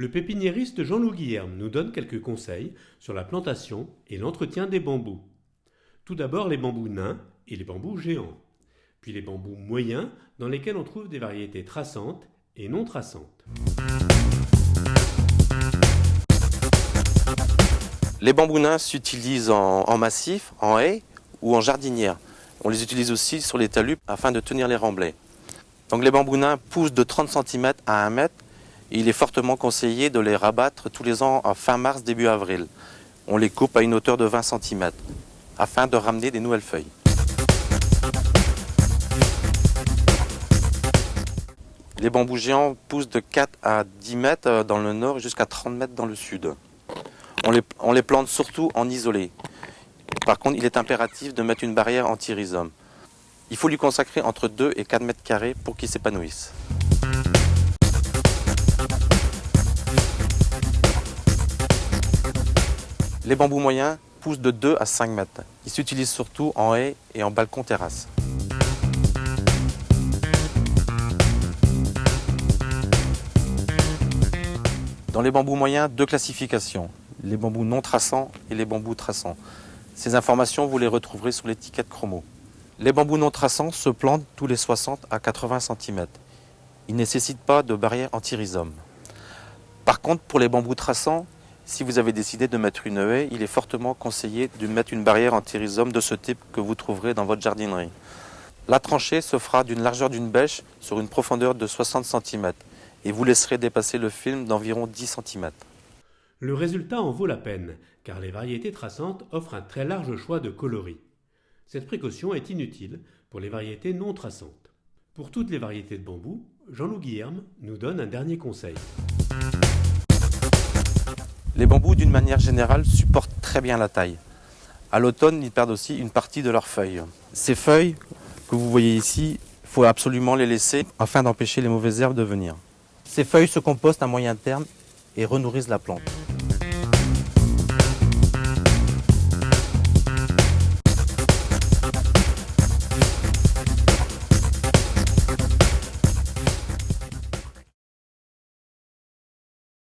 Le pépiniériste Jean-Loup Guilherme nous donne quelques conseils sur la plantation et l'entretien des bambous. Tout d'abord les bambous nains et les bambous géants, puis les bambous moyens dans lesquels on trouve des variétés traçantes et non traçantes. Les bambous nains s'utilisent en massif, en haie ou en jardinière. On les utilise aussi sur les talus afin de tenir les remblais. Donc les bambous nains poussent de 30 cm à 1 mètre. Il est fortement conseillé de les rabattre tous les ans à fin mars, début avril. On les coupe à une hauteur de 20 cm afin de ramener des nouvelles feuilles. Les bambous géants poussent de 4 à 10 mètres dans le nord et jusqu'à 30 mètres dans le sud. On les plante surtout en isolé. Par contre, il est impératif de mettre une barrière anti-rhizome. Il faut lui consacrer entre 2 et 4 mètres carrés pour qu'il s'épanouisse. Les bambous moyens poussent de 2 à 5 mètres. Ils s'utilisent surtout en haie et en balcon-terrasse. Dans les bambous moyens, 2 classifications. Les bambous non traçants et les bambous traçants. Ces informations, vous les retrouverez sur l'étiquette chromo. Les bambous non traçants se plantent tous les 60 à 80 cm. Ils ne nécessitent pas de barrière anti-rhizome. Par contre, pour les bambous traçants, si vous avez décidé de mettre une haie, il est fortement conseillé de mettre une barrière anti-rhizome de ce type que vous trouverez dans votre jardinerie. La tranchée se fera d'une largeur d'une bêche sur une profondeur de 60 cm et vous laisserez dépasser le film d'environ 10 cm. Le résultat en vaut la peine, car les variétés traçantes offrent un très large choix de coloris. Cette précaution est inutile pour les variétés non traçantes. Pour toutes les variétés de bambou, Jean-Loup Guilherme nous donne un dernier conseil. Les bambous, d'une manière générale, supportent très bien la taille. À l'automne, ils perdent aussi une partie de leurs feuilles. Ces feuilles que vous voyez ici, il faut absolument les laisser afin d'empêcher les mauvaises herbes de venir. Ces feuilles se compostent à moyen terme et renourrissent la plante.